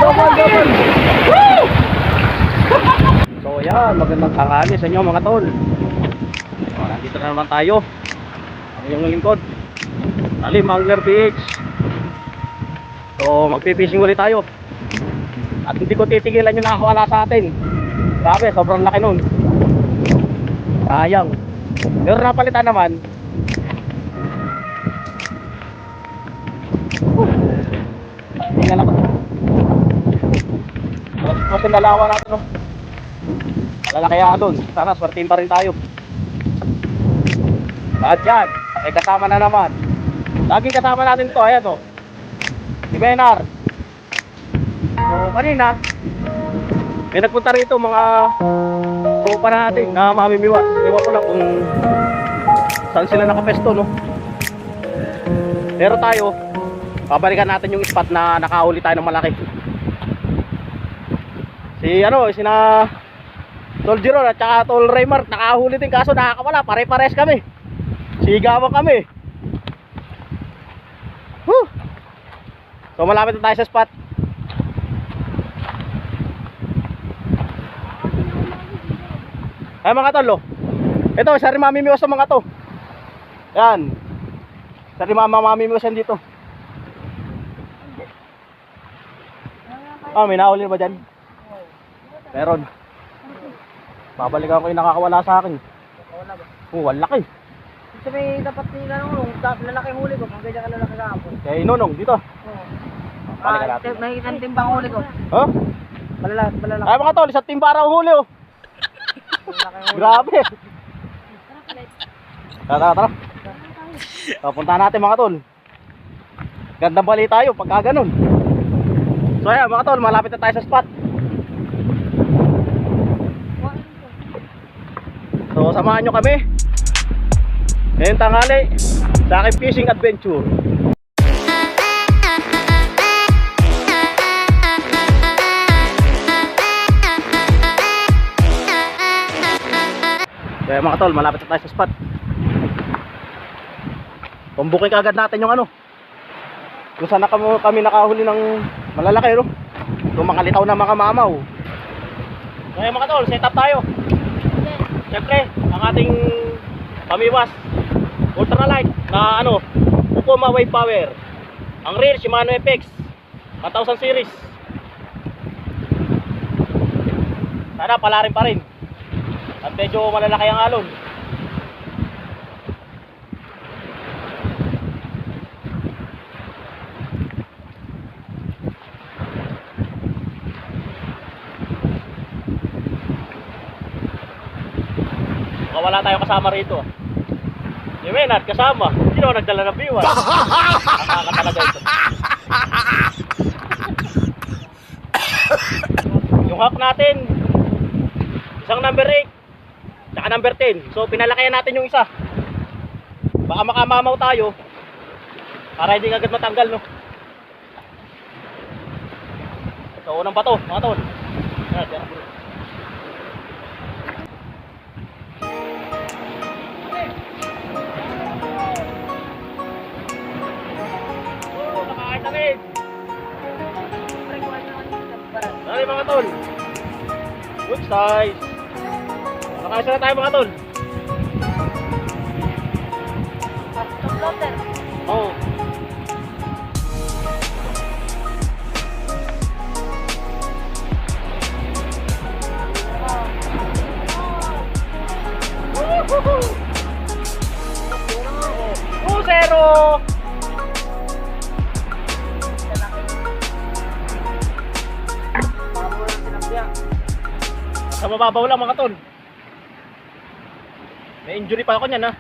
Double. Woo! So yan, magandang tanghali sa inyo mga tol. So, nandito na naman tayo. Ang yung lingkod Talim Angler PH. So magpipishing ulit tayo. At hindi ko titigilan yung nakakawala sa atin. Grabe, sobrang laki nun. Sayang. Pero napalitan naman. Hindi na naman. Kasi nalawa natin, no? Malalakaya doon. Sana swertin pa rin tayo. At yan, ay kasama na naman. Laging kasama natin to. Ayan to, si Benar. So kanina may nagpunta rito mga tropa natin na mamimiwas. Iwan ko lang kung saan sila nakapesto, no? Pero tayo, babalikan natin yung spot na nakahuli tayo ng malaki. Sina Tol Giron at saka Tol Raymar nakahuli din, kaso nakakawala. Pare-pares kami. Sigawan kami. Whew. So malapit na tayo sa spot. Ay mga tol, ito isa rin mamimiwas sa mga to. Yan, isa rin mamimiwas yan dito. May nahuli ba dyan? Meron. Babalikan ko yung nakakawala sa akin. Wala ba? Wala laki. Kasi may dapat nila nung lalaki huli ko, kung ganyan ka lalaki kahapon. Kaya inunong dito. Balikan natin. May isang timbang huli ko. Huh? Malalaki. Ay mga tol, isang timba raw huli, oh. Grabe. Tara. Punta natin mga tol. Gandang bali tayo pagka ganun. So ayan mga tol, malapit na tayo sa spot. So samahan nyo kami ngayong tanghali sa aking fishing adventure. Kaya mga tol, malapit na tayo sa spot. Pambukin kaagad natin yung kung saan kami nakahuli ng malalaki, no? Kung makalitaw na mga mamaw. Kaya mga tol, set up tayo. Siyempre, ang ating pamiwas ultralight na Okuma Wave Power. Ang rear Shimano FX 1000 series. Sana palarin pa rin. At medyo malalaki ang alon. Wala tayo kasama rito. Yung Menard kasama. Hindi naman nagdala ng biwan. Nakaka talaga ito. Yung hack natin, isang number 8 tsaka number 10. So pinalakihan natin yung isa. Baka makamamaw tayo para hindi agad matanggal, no? So unang bato mga tol. Yan. Dali mga tol. Good size. Nakayos na tayo mga tol. Top loader. Oo. Zero. Sa mababaw lang mga tol. May injury pa ako niyan, ha.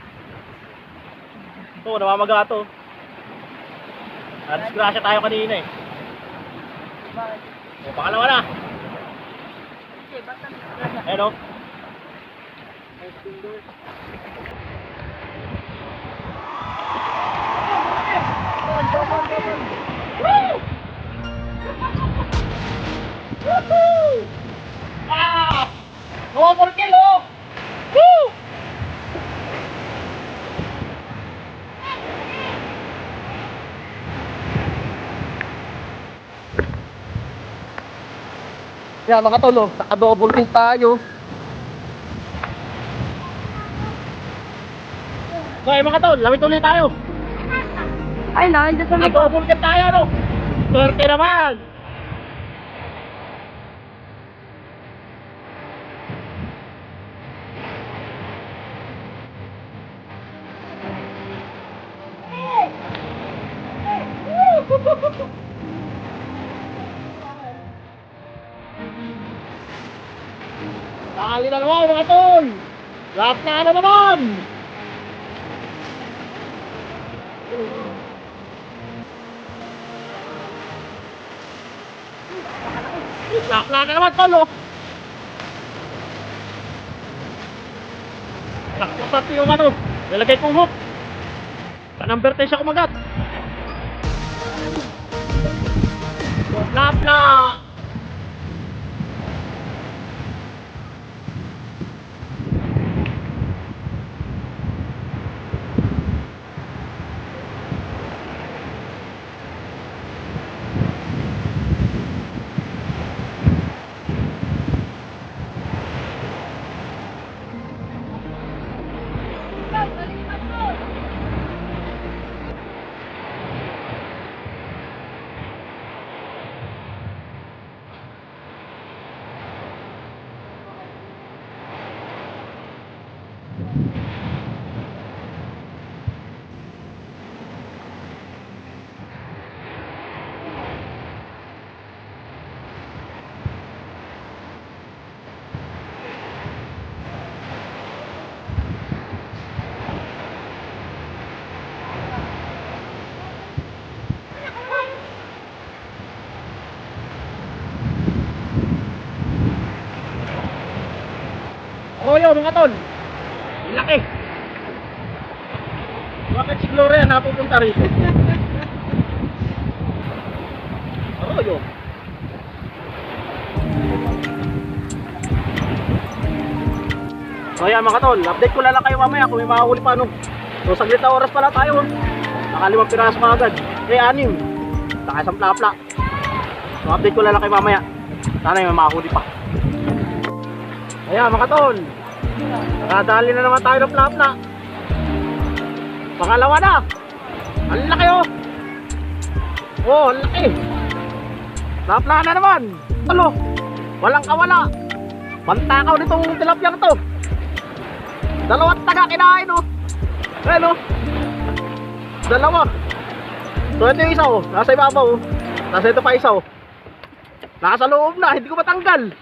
Ito, namamaga ito. Nadisgrasya tayo kanina eh. O, pangalawa na. Ayan o. Woohoo! Ah! No more kilo! Woo! Yan mga tol, oh, naka-double team tayo. Okay mga tol, lawit ulit tayo. Ay, nandiyan sa mga. Nag-double team tayo, no? Swerte naman. Dali na naman mga tol. Lahat na naman. Lakla na naman tol, oh. Lakla yung ano, nilagay kong hook. Sa number 10 siya kumagat. Lakla. Oh, yun mga tol. Laki. Bakit si Gloria napupunta rito? Oh, yun. So yan mga tol, update ko na lang kayo mamaya kung may makahuli pa ano. So saglit na oras pala tayo. Naka 5 piraso ka agad. Eh 6. Saka isang plapla. So update ko na lang kayo mamaya. Sana may makahuli pa. Ayan mga tol, nakadali na naman tayo ng plapla. Pangalawa na. Ang laki oh. Oh, ang laki. Plapla na naman. Alo, walang kawala. Pantakaw nitong tilapia na to. Dalawat taga kinain oh. Ayan oh. Dalawa. So ito yung isa oh, nasa ibabaw oh. Nasa ito pa isa oh. Nasa loob na, hindi ko matanggal.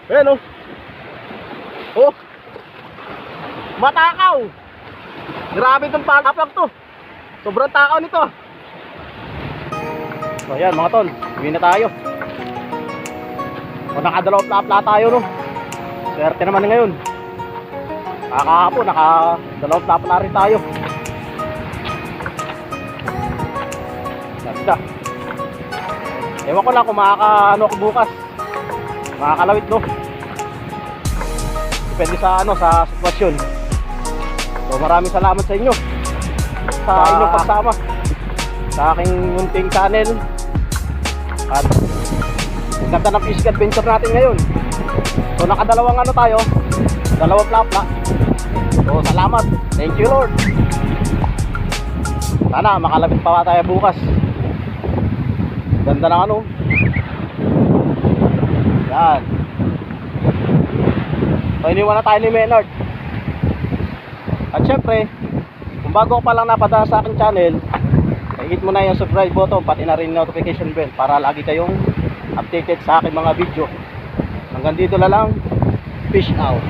Ayan oh. Oh. Matakaw. Grabe itong palapag to. Sobrang takaw nito. So ayan mga tol, uwi na tayo. O nakadalawang plapla tayo no. Swerte naman ngayon. Kakahapon, nakadalawang plapla rin tayo. Ganda. Ewan ko lang kung makakaano ako bukas. Makakalawit no. Depende sa ano, sa sitwasyon. So maraming salamat sa inyo sa inyong pagsama sa aking munting channel. At ang ganda ng fishing adventure natin ngayon. So nakadalawang ano tayo, dalawang plapla. So salamat, thank you Lord. Sana makalapit pa tayo bukas. Ganda ng ano. Yan. So iniwan na tayo ni Maynard. At syempre, kung bago ka pa lang napadaan sa aking channel, hit mo na yung subscribe button, pati na rin notification bell para lagi kayong updated sa aking mga video. Hanggang dito na lang. Fish out.